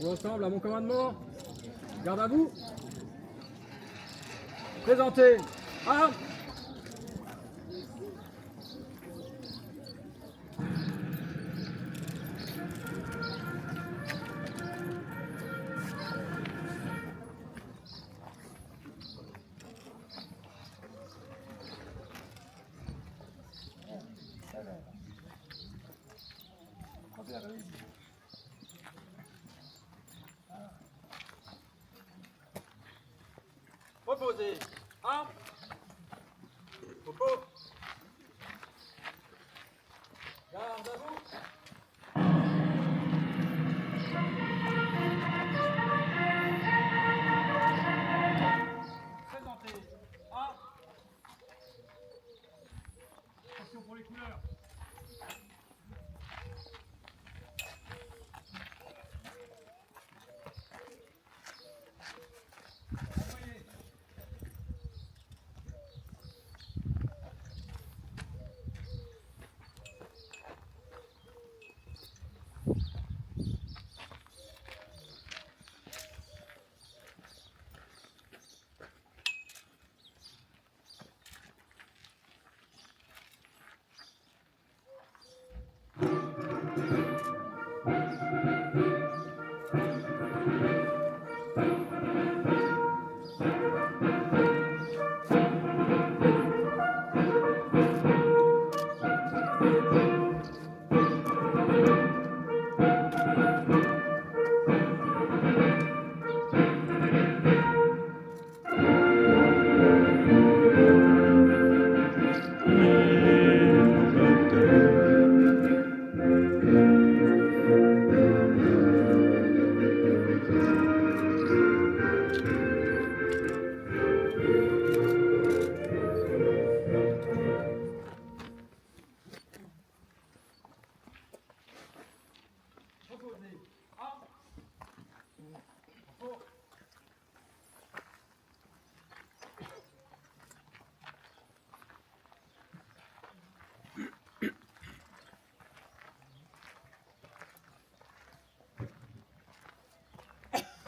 Ensemble, à mon commandement. Garde à vous. Présentez. Armes. Reposez. Armes. Repos. Garde à vous. Présentez. Armes. Attention pour les couleurs. Envoyez. Reposez. Armes. Repos.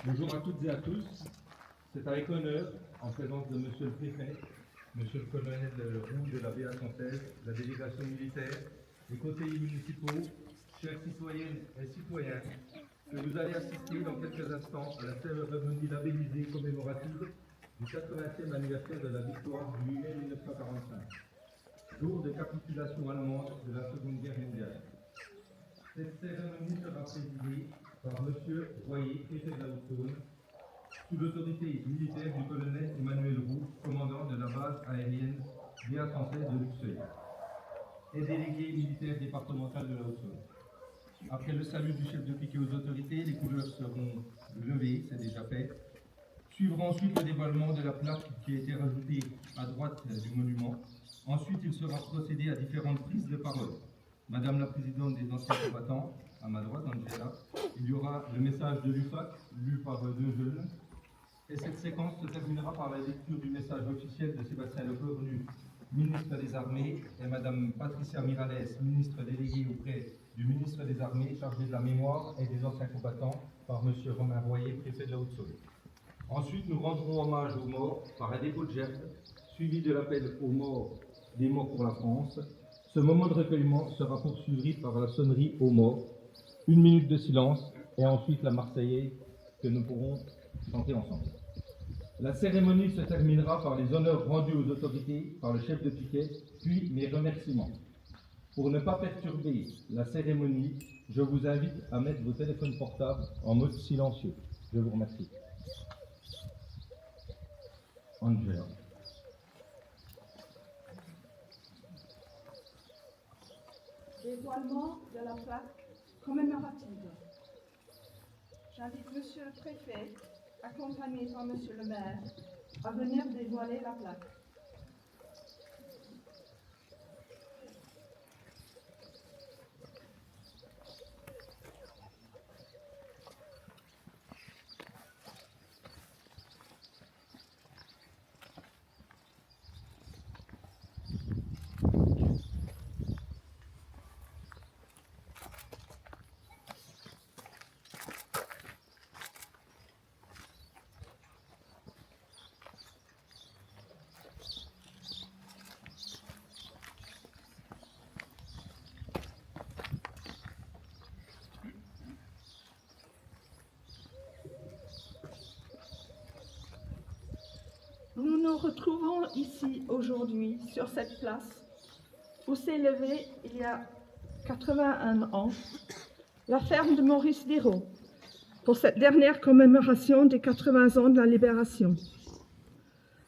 Bonjour à toutes et à tous. C'est avec honneur, en présence de Monsieur le Préfet, Monsieur le Colonel Roux de la BA 116, la délégation militaire, les conseillers municipaux, chères citoyennes et citoyens, que vous allez assister dans quelques instants à la cérémonie labellisée commémorative du 80e anniversaire de la victoire du 8 mai 1945, jour de capitulation allemande de la Seconde Guerre mondiale. Cette cérémonie sera présidée par M. Royer, préfet de la Haute-Saône, sous l'autorité militaire du colonel Emmanuel Roux, commandant de la base aérienne BA 116 de Luxeuil, et délégué militaire départemental de la Haute-Saône. Après le salut du chef de piquet aux autorités, les couleurs seront levées, c'est déjà fait. Suivra ensuite le dévoilement de la plaque qui a été rajoutée à droite du monument. Ensuite, il sera procédé à différentes prises de parole. Madame la présidente des anciens combattants, à ma droite, Angela, il y aura le message de l'UFAC, lu par deux jeunes. Et cette séquence se terminera par la lecture du message officiel de Sébastien Lecornu, ministre des Armées, et Madame Patricia Miralles, ministre déléguée auprès du ministre des Armées, chargée de la mémoire et des anciens combattants, par Monsieur Romain Royer, préfet de la Haute-Saône. Ensuite, nous rendrons hommage aux morts par un dépôt de gerbe, suivi de l'appel aux morts des morts pour la France. Ce moment de recueillement sera poursuivi par la sonnerie aux morts, 1 minute de silence, et ensuite la Marseillaise que nous pourrons chanter ensemble. La cérémonie se terminera par les honneurs rendus aux autorités par le chef de piquet, puis mes remerciements. Pour ne pas perturber la cérémonie, je vous invite à mettre vos téléphones portables en mode silencieux. Je vous remercie. Angela. Dévoilement de la plaque commémorative. J'invite Monsieur le Préfet, accompagné par Monsieur le Maire, à venir dévoiler la plaque. trouvons ici aujourd'hui, sur cette place, où s'est levée il y a 81 ans la ferme de Maurice Diraud, pour cette dernière commémoration des 80 ans de la Libération.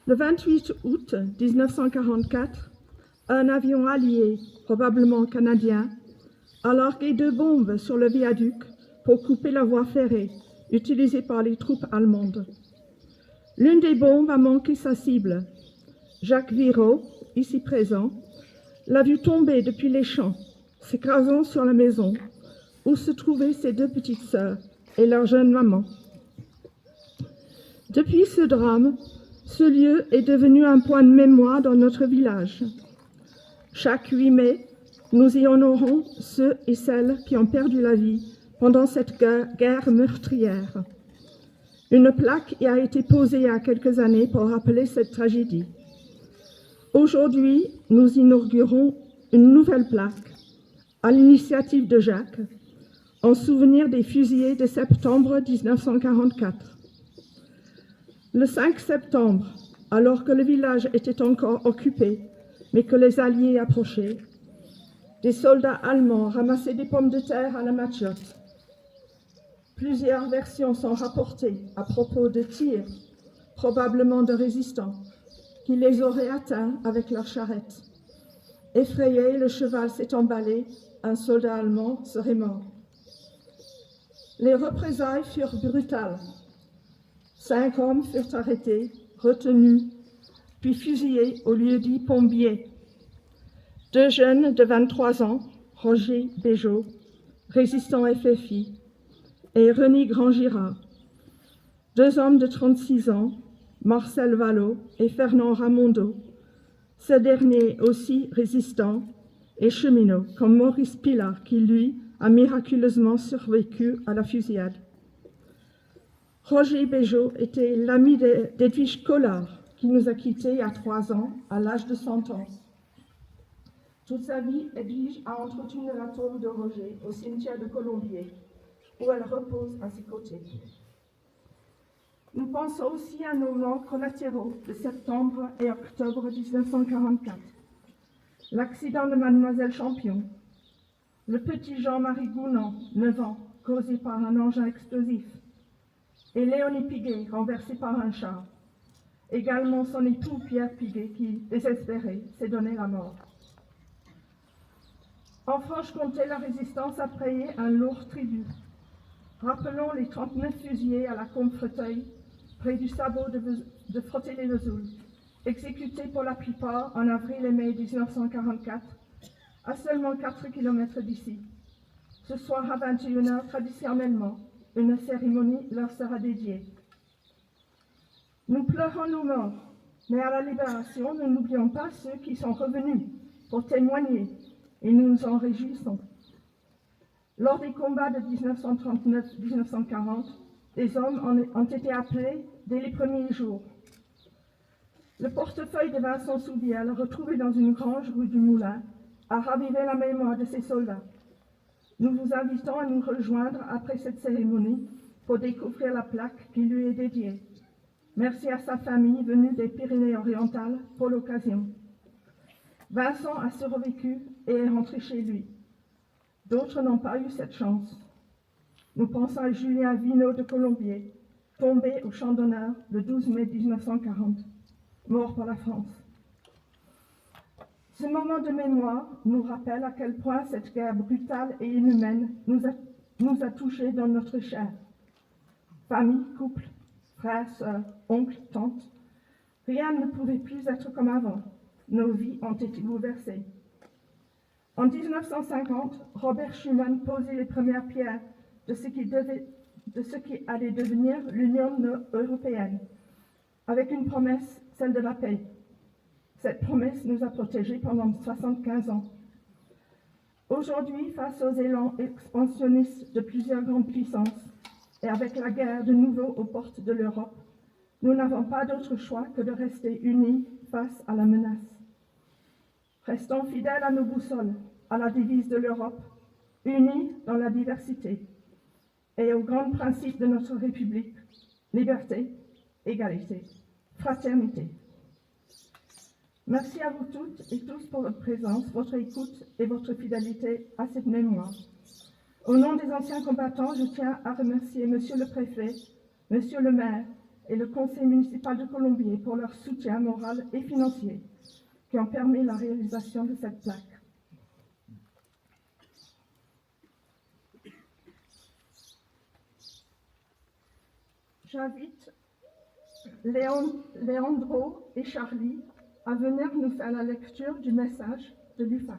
Le 28 août 1944, un avion allié, probablement canadien, a largué 2 bombes sur le viaduc pour couper la voie ferrée utilisée par les troupes allemandes. L'une des bombes a manqué sa cible. Jacques Viraud, ici présent, l'a vu tomber depuis les champs, s'écrasant sur la maison où se trouvaient ses 2 petites sœurs et leur jeune maman. Depuis ce drame, ce lieu est devenu un point de mémoire dans notre village. Chaque 8 mai, nous y honorons ceux et celles qui ont perdu la vie pendant cette guerre meurtrière. Une plaque y a été posée il y a quelques années pour rappeler cette tragédie. Aujourd'hui, nous inaugurons une nouvelle plaque à l'initiative de Jacques, en souvenir des fusillés de septembre 1944. Le 5 septembre, alors que le village était encore occupé, mais que les Alliés approchaient, des soldats allemands ramassaient des pommes de terre à la machette. Plusieurs versions sont rapportées à propos de tirs, probablement de résistants, qui les auraient atteints avec leurs charrettes. Effrayé, le cheval s'est emballé, un soldat allemand serait mort. Les représailles furent brutales. 5 hommes furent arrêtés, retenus, puis fusillés au lieu-dit Pombier. 2 jeunes de 23 ans, Roger Béjot, résistant FFI, et René Grand-Girard. 2 hommes de 36 ans, Marcel Vallot et Fernand Ramondeau, ce dernier aussi résistant et cheminot, comme Maurice Pilar, qui lui a miraculeusement survécu à la fusillade. Roger Béjot était l'ami d'Edwige Collard, qui nous a quittés il y a 3 ans, à l'âge de 100 ans. Toute sa vie, Edwige a entretenu la tombe de Roger au cimetière de Colombier, où elle repose à ses côtés. Nous pensons aussi à nos morts collatéraux de septembre et octobre 1944. L'accident de Mademoiselle Champion, le petit Jean-Marie Gounand, 9 ans, causé par un engin explosif, et Léonie Piguet, renversée par un char. Également son époux Pierre Piguet, qui, désespéré, s'est donné la mort. En Franche-Comté, la résistance a payé un lourd tribut. Rappelons les 39 fusillés à la Combe-Freteuil, près du sabot de Frotté-les-Vesoul, exécutés pour la plupart en avril et mai 1944, à seulement 4 km d'ici. Ce soir à 21h, traditionnellement, une cérémonie leur sera dédiée. Nous pleurons nos morts, mais à la Libération, nous n'oublions pas ceux qui sont revenus pour témoigner, et nous nous en réjouissons. Lors des combats de 1939-1940, des hommes ont été appelés dès les premiers jours. Le portefeuille de Vincent Soubiel, retrouvé dans une grange rue du Moulin, a ravivé la mémoire de ces soldats. Nous vous invitons à nous rejoindre après cette cérémonie pour découvrir la plaque qui lui est dédiée. Merci à sa famille venue des Pyrénées-Orientales pour l'occasion. Vincent a survécu et est rentré chez lui. D'autres n'ont pas eu cette chance. Nous pensons à Julien Vinot de Colombier, tombé au champ d'honneur le 12 mai 1940, mort pour la France. Ce moment de mémoire nous rappelle à quel point cette guerre brutale et inhumaine nous a touchés dans notre chair. Famille, couple, frères, sœurs, oncles, tantes, rien ne pouvait plus être comme avant. Nos vies ont été bouleversées. En 1950, Robert Schuman posait les premières pierres de ce qui allait devenir l'Union européenne, avec une promesse, celle de la paix. Cette promesse nous a protégés pendant 75 ans. Aujourd'hui, face aux élans expansionnistes de plusieurs grandes puissances, et avec la guerre de nouveau aux portes de l'Europe, nous n'avons pas d'autre choix que de rester unis face à la menace. Restons fidèles à nos boussoles, à la devise de l'Europe, unis dans la diversité, et aux grands principes de notre République, liberté, égalité, fraternité. Merci à vous toutes et tous pour votre présence, votre écoute et votre fidélité à cette mémoire. Au nom des anciens combattants, je tiens à remercier Monsieur le Préfet, Monsieur le Maire et le Conseil municipal de Colombier pour leur soutien moral et financier qui ont permis la réalisation de cette plaque. J'invite Leandro et Charlie à venir nous faire la lecture du message de l'UFAC.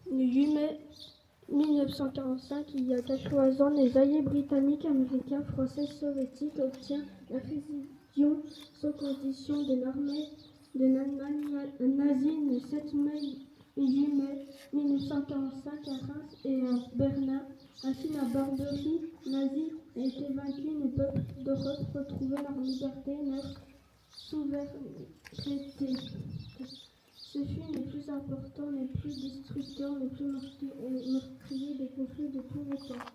Le 8 mai 1945, il y a 80 ans, les alliés britanniques, américains, français, soviétiques obtiennent la fusion sans condition de l'armée de l'Allemagne nazie le 7 mai et 8 mai 1945 à Reims et à Berlin. Ainsi, la barbarie nazie a été vaincue, les peuples d'Europe retrouvaient leur liberté, leur souveraineté. Ce fut les plus importants, les plus destructeurs, les plus meurtriers des conflits de tous les temps.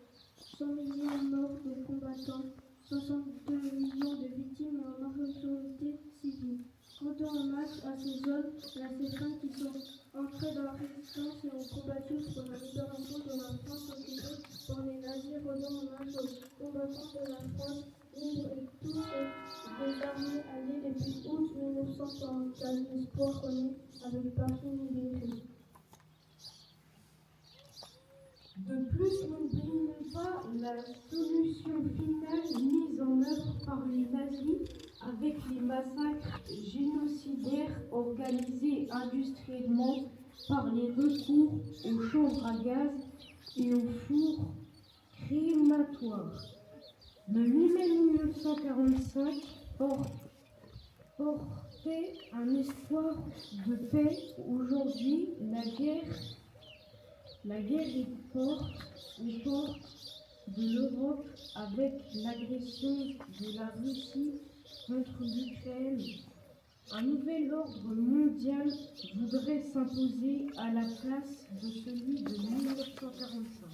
100 millions morts de combattants, 62 millions de victimes en majorité civiles. Rendons hommage à ces hommes et à ces femmes qui sont entrés dans la résistance et ont combattu pour la libération de la France occupée par les nazis. Rendons hommage aux combattants de la France libre et tous des armées alliées depuis août 1944. L'espoir renaît avec passion et vérité. De plus, n'oublions pas la solution finale mise en œuvre par les nazis avec les massacres génocidaires organisés industriellement par les recours aux chambres à gaz et aux fours crématoires. Le 8 mai 1945 portait un espoir de paix. Aujourd'hui, la guerre est aux portes de l'Europe avec l'agression de la Russie contre l'Ukraine. Un nouvel ordre mondial voudrait s'imposer à la place de celui de 1945.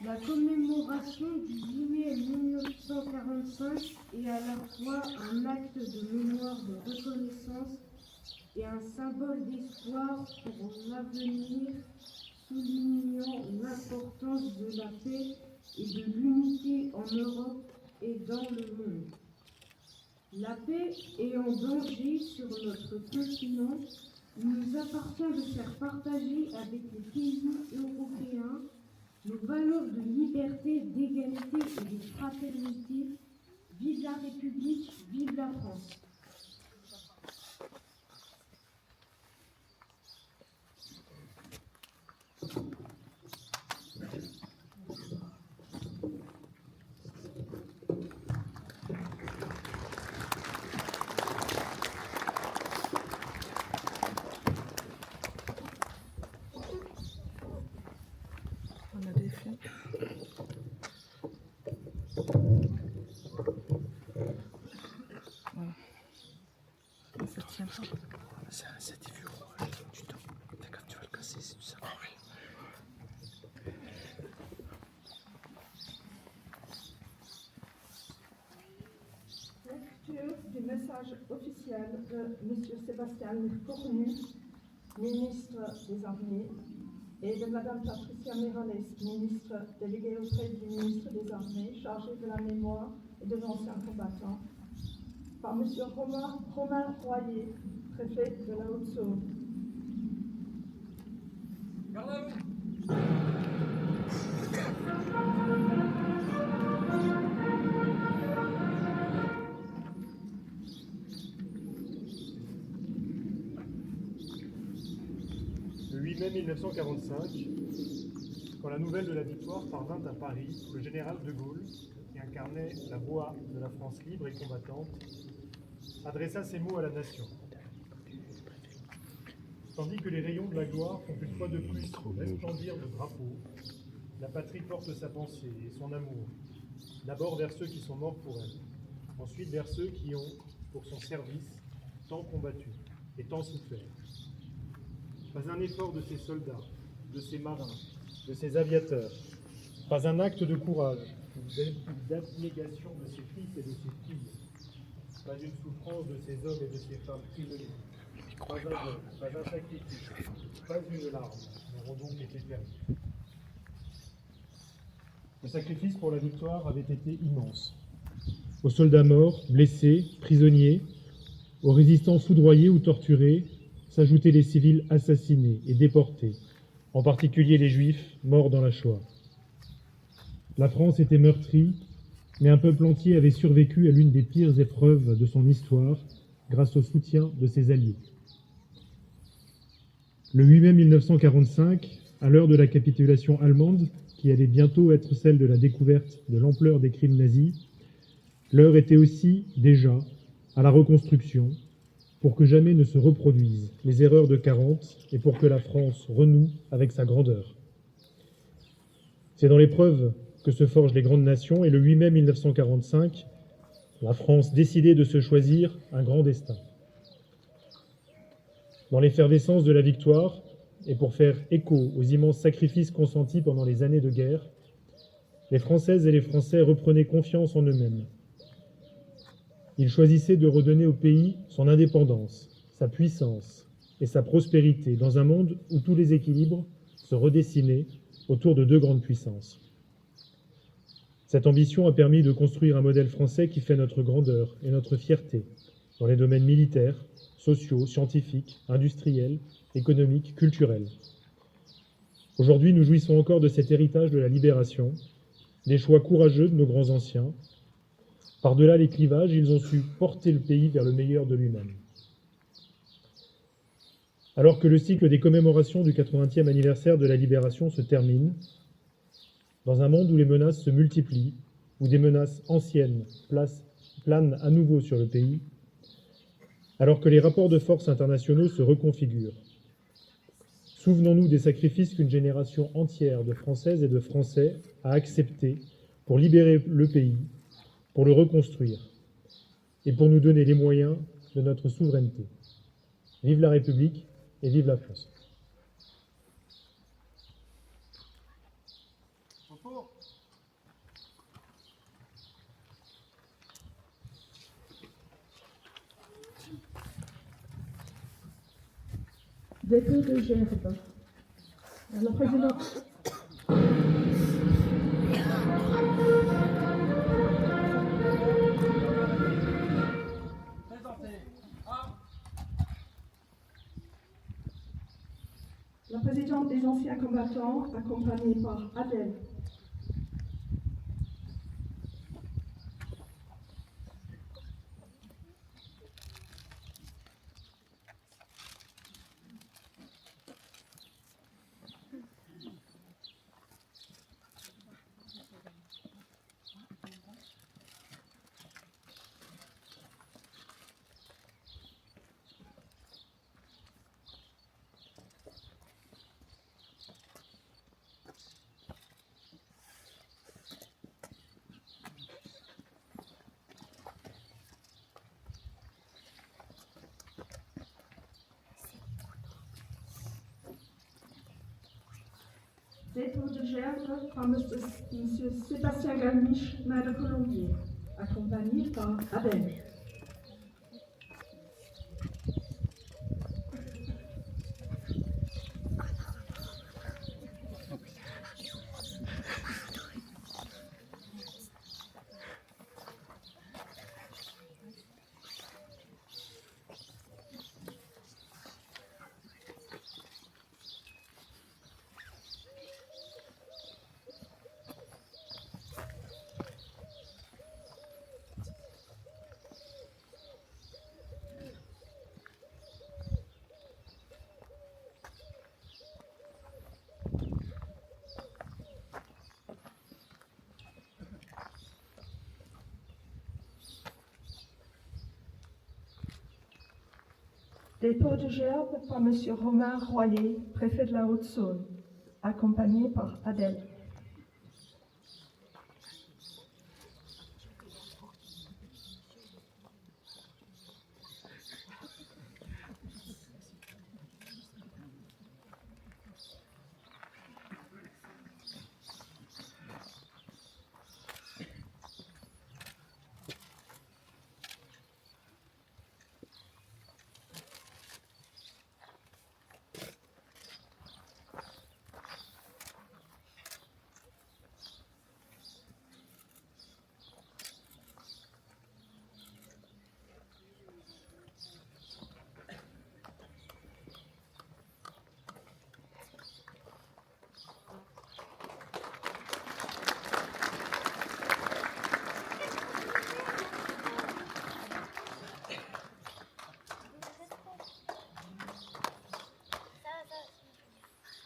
La commémoration du 8 mai 1945 est à la fois un acte de mémoire de reconnaissance et un symbole d'espoir pour l'avenir, soulignant l'importance de la paix et de l'unité en Europe et dans le monde. La paix est en danger sur notre continent. Il nous appartient de faire partager avec les pays européens nos valeurs de liberté, d'égalité et de fraternité. Vive la République, vive la France. On a des filles. Voilà. Ça tient pas. C'est des vieux du temps. D'accord, tu vas le casser, c'est ça. Ah oui. Lecture du message officiel de M. Sébastien Cornu, ministre des Armées, et de Mme Patricia Miralles, ministre déléguée auprès du ministre des Armées, chargée de la mémoire et de l'ancien combattant, par M. Romain Royer, préfet de la Haute-Saône. Garde à vous. Le 8 mai 1945, quand la nouvelle de la victoire parvint à Paris, le général de Gaulle, qui incarnait la voix de la France libre et combattante, adressa ces mots à la nation. Tandis que les rayons de la gloire font une fois de plus resplendir le drapeau, la patrie porte sa pensée et son amour, d'abord vers ceux qui sont morts pour elle, ensuite vers ceux qui ont, pour son service, tant combattu et tant souffert. Pas un effort de ces soldats, de ces marins, de ces aviateurs, pas un acte de courage ou d'abnégation de ses fils et de ses filles, pas une souffrance de ces hommes et de ces femmes prisonniers, pas un vol, pas un sacrifice, pas une larme n'auront donc été perdus. Le sacrifice pour la victoire avait été immense. Aux soldats morts, blessés, prisonniers, aux résistants foudroyés ou torturés, s'ajoutaient les civils assassinés et déportés, en particulier les Juifs morts dans la Shoah. La France était meurtrie, mais un peuple entier avait survécu à l'une des pires épreuves de son histoire grâce au soutien de ses alliés. Le 8 mai 1945, à l'heure de la capitulation allemande, qui allait bientôt être celle de la découverte de l'ampleur des crimes nazis, l'heure était aussi, déjà, à la reconstruction, pour que jamais ne se reproduisent les erreurs de 40 et pour que la France renoue avec sa grandeur. C'est dans l'épreuve que se forgent les grandes nations et le 8 mai 1945, la France décidait de se choisir un grand destin. Dans l'effervescence de la victoire, et pour faire écho aux immenses sacrifices consentis pendant les années de guerre, les Françaises et les Français reprenaient confiance en eux-mêmes. Ils choisissaient de redonner au pays son indépendance, sa puissance et sa prospérité dans un monde où tous les équilibres se redessinaient autour de deux grandes puissances. Cette ambition a permis de construire un modèle français qui fait notre grandeur et notre fierté dans les domaines militaires, sociaux, scientifiques, industriels, économiques, culturels. Aujourd'hui, nous jouissons encore de cet héritage de la libération, des choix courageux de nos grands anciens. Par-delà les clivages, ils ont su porter le pays vers le meilleur de lui-même. Alors que le cycle des commémorations du 80e anniversaire de la libération se termine, dans un monde où les menaces se multiplient, où des menaces anciennes planent à nouveau sur le pays, alors que les rapports de force internationaux se reconfigurent, souvenons-nous des sacrifices qu'une génération entière de Françaises et de Français a acceptés pour libérer le pays, pour le reconstruire et pour nous donner les moyens de notre souveraineté. Vive la République et vive la France. Dépôt de gerbe. La présidente. Présentez. 1. La présidente des anciens combattants, accompagnée par Adèle. Dépôt de gerbe par M. Sébastien Galmiche, maire de Colombier, accompagné par Adèle. Dépôt de gerbe par M. Romain Royer, préfet de la Haute-Saône, accompagné par Adèle.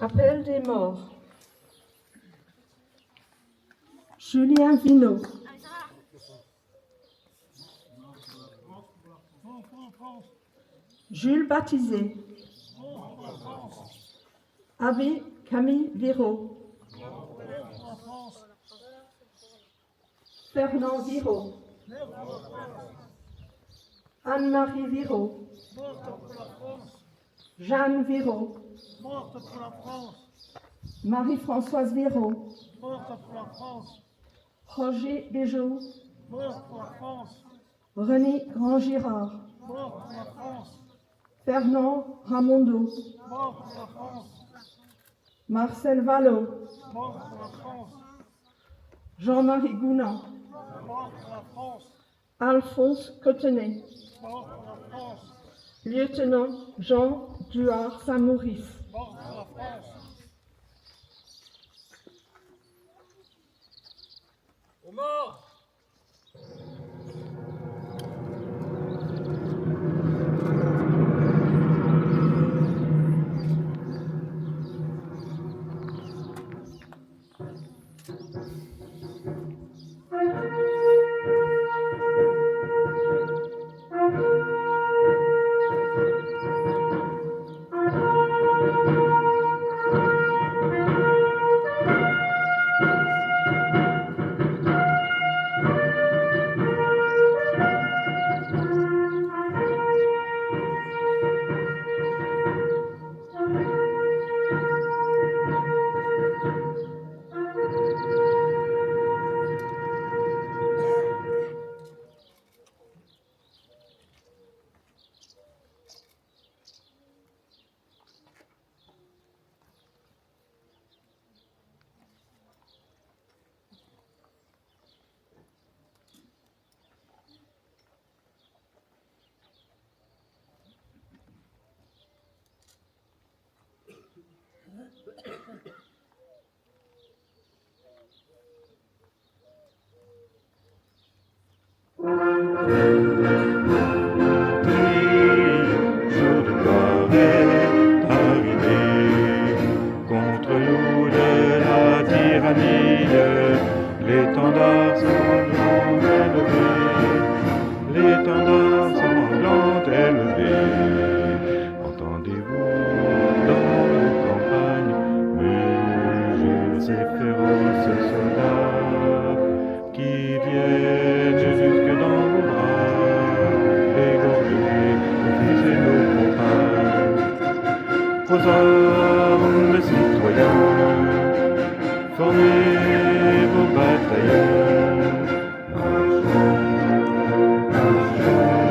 Appel des morts. Julien Vinot. Jules Baptisé. Abbé Camille Viraud. Fernand Viraud. Anne-Marie Viraud. Jeanne Viraud. Morte pour la France, Marie-Françoise Viraud. morte pour la France, Roger Béjot. morte pour la France, René Grand-Girard. morte pour la France, Fernand Ramondo. morte pour la France, Marcel Vallot. morte pour la France, Jean-Marie Gounand. morte pour la France, Alphonse Cotenay. morte pour la France, Lieutenant Jean Duard Saint-Maurice. morte pour la France. Aux morts. Jour de gloire est arrivé. Contre nous de la tyrannie, l'étendard sanglant élevé, l'étendard sanglant élevé. Entendez-vous dans nos campagnes murmures et féroces soldats qui viennent jusque dans vos bras, égorger, refuser nos campagnes. Aux armes, citoyens, formez vos bataillons. Marchons, marchons.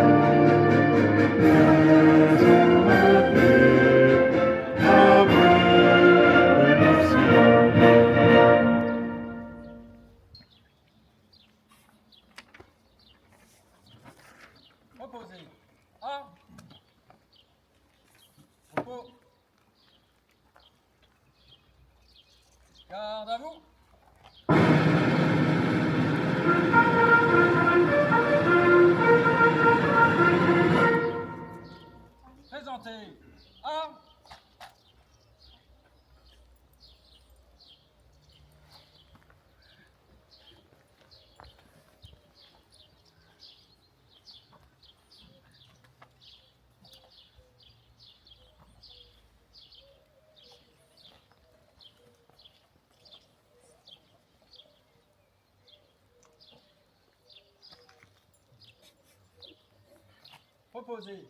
reposer.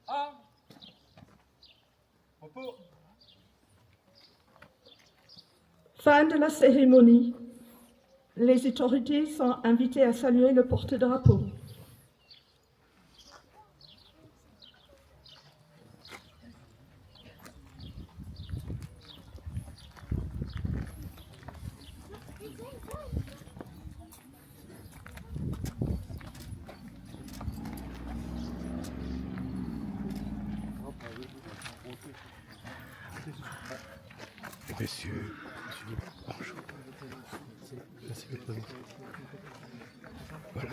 1. Repos. Fin de la cérémonie. Les autorités sont invitées à saluer le porte-drapeau. Messieurs, bonjour. Voilà,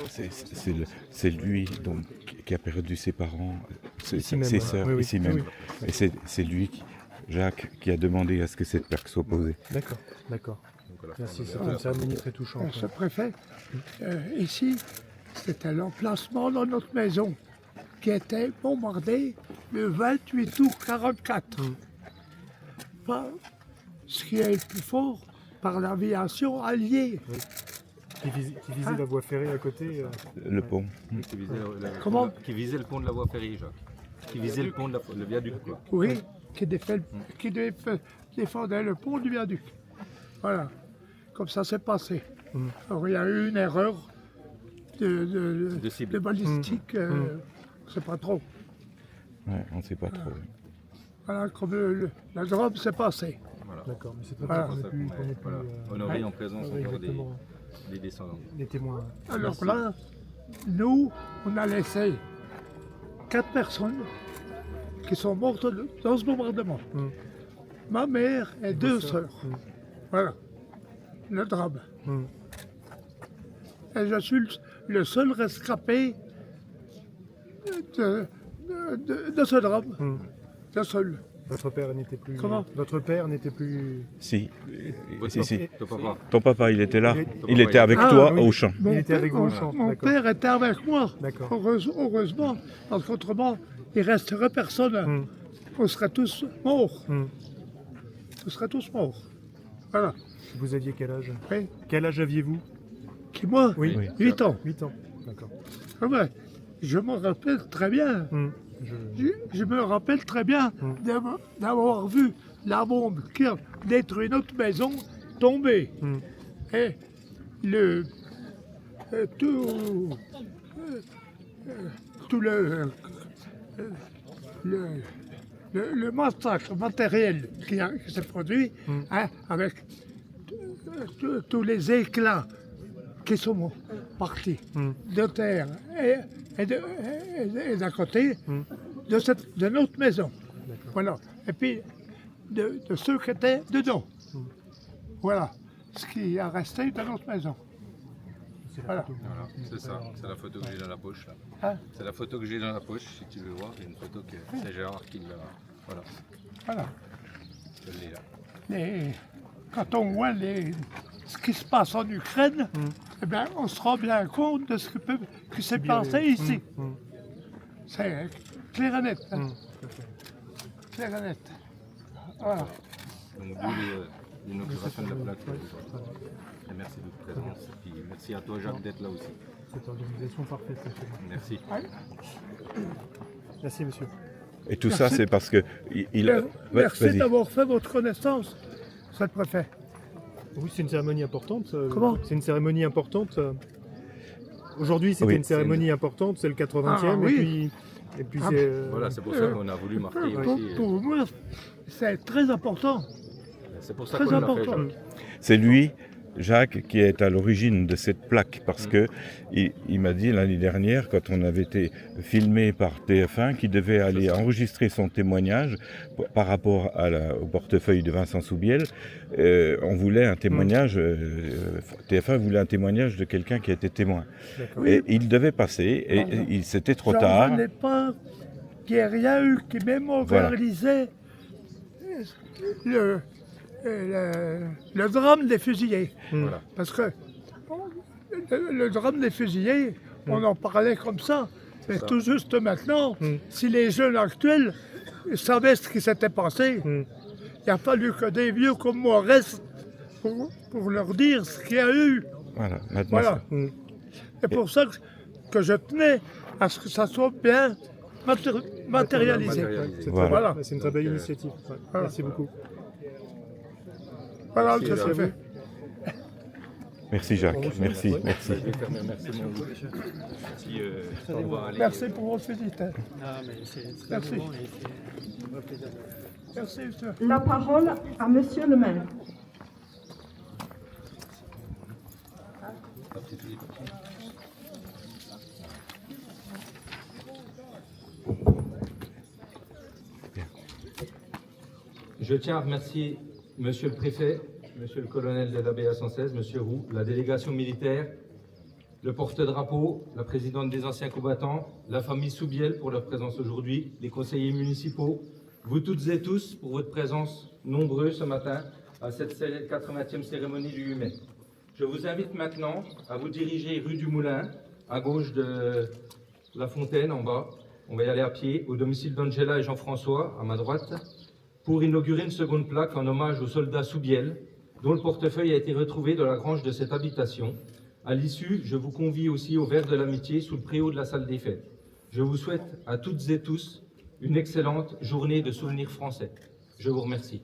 c'est lui donc, qui a perdu ses parents, ses sœurs, oui, ici même. Et c'est lui, Jacques, qui a demandé à ce que cette plaque soit posée. D'accord, d'accord. Merci, c'est une cérémonie très touchante. Monsieur le préfet, ici, c'était l'emplacement de notre maison qui était bombardée le 28 août 1944. Ce qui est le plus fort par l'aviation alliée. Oui. Qui visait la voie ferrée à côté. Le pont. Comment Qui visait le pont de la voie ferrée, Jacques. Qui visait le pont de le viaduc, quoi. Oui, qui défendait le pont du viaduc. Voilà, comme ça s'est passé. Alors, il y a eu une erreur de balistique, je ne sais pas trop. Ouais, on ne sait pas trop. Voilà, comme la drame s'est passée. Voilà. D'accord, mais c'est très Voilà. bien qu'on ait pu Honoré en présence encore exactement, des descendants. les témoins. Alors Merci. là, nous, on a laissé 4 personnes qui sont mortes dans ce bombardement. Ma mère et 2 sœurs. Voilà, le drame. Et je suis le seul rescapé de ce drame. Le seul. Votre père n'était plus. Comment Votre père n'était plus. Si. Si. Ton papa. Ton papa, il était là. Il Il était avec toi oui. au champ. Il était avec vous au champ, Mon d'accord. père était avec moi. D'accord. Heureusement, parce qu'autrement, il ne resterait personne. On serait tous morts. On serait tous morts. Voilà. Vous aviez quel âge? Oui. Quel âge aviez-vous? Qui, moi, Oui. 8 ans. 8 ans. D'accord. Ah ouais, je me rappelle très bien. Je me rappelle très bien d'avoir vu la bombe qui a détruit notre maison tomber. Et tout le massacre matériel qui s'est produit, avec tous les éclats qui sont partis de terre et d'à côté de notre maison. Voilà. Et puis de ceux qui étaient dedans. Voilà ce qui a resté de notre maison. Voilà. Voilà, c'est ça. C'est la photo que j'ai dans la poche, là. Hein? C'est la photo que j'ai dans la poche, si tu veux voir. Il y a une photo que c'est Gérard qui l'a. Voilà. Voilà. Je l'ai là. Et quand on voit ce qui se passe en Ukraine, eh bien, on se rend bien compte de ce qui s'est passé ici. C'est clair et net. Clair et net. Voilà. Donc d'où l'inauguration de la plaque. Et merci de votre présence. Et puis merci à toi, Jacques, d'être là aussi. Cette organisation parfaite. Merci. Merci, monsieur. Et tout ça, c'est parce que Merci vas-y. d'avoir fait votre connaissance, monsieur le préfet. Oui, c'est une cérémonie importante. Comment? C'est une cérémonie importante. Aujourd'hui, c'était Oui, une cérémonie importante, c'est le 80e. Ah, oui. Et puis Ah, c'est. Voilà, c'est pour ça qu'on a voulu marquer aussi. Pour moi, c'est très important. C'est pour ça Très qu'on l'a fait, important. Jacques. C'est lui, Jacques, qui est à l'origine de cette plaque, parce que il m'a dit l'année dernière, quand on avait été filmé par TF1, qu'il devait aller enregistrer son témoignage par rapport au portefeuille de Vincent Soubiel. On voulait un témoignage, TF1 voulait un témoignage de quelqu'un qui était témoin. Et il devait passer, et c'était trop J'en tard. revenais pas qu'il n'y ait rien eu qui mémorialisait le drame des fusillés. Voilà. Parce que le drame des fusillés, on en parlait comme ça. Mais ça. tout juste maintenant, si les jeunes actuels savaient ce qui s'était passé, il a fallu que des vieux comme moi restent pour leur dire ce qu'il y a eu. Voilà, maintenant, Voilà. C'est pour ça que je tenais à ce que ça soit bien matérialisé. Voilà. C'est une très belle initiative. Ouais. Merci beaucoup. Voilà, ça se fait. Merci Jacques, merci, merci. Merci pour votre visite. Merci. Merci, monsieur. La parole à Monsieur le maire. Je tiens à remercier Monsieur le préfet, Monsieur le colonel de la BA 116, Monsieur Roux, la délégation militaire, le porte-drapeau, la présidente des anciens combattants, la famille Soubiel pour leur présence aujourd'hui, les conseillers municipaux, vous toutes et tous pour votre présence nombreuse ce matin à cette 80e cérémonie du 8 mai. Je vous invite maintenant à vous diriger rue du Moulin, à gauche de la Fontaine en bas. On va y aller à pied, au domicile d'Angela et Jean-François, à ma droite, pour inaugurer une seconde plaque en hommage aux soldats Soubiel, dont le portefeuille a été retrouvé dans la grange de cette habitation. À l'issue, je vous convie aussi au verre de l'amitié sous le préau de la salle des fêtes. Je vous souhaite à toutes et tous une excellente journée de souvenirs français. Je vous remercie.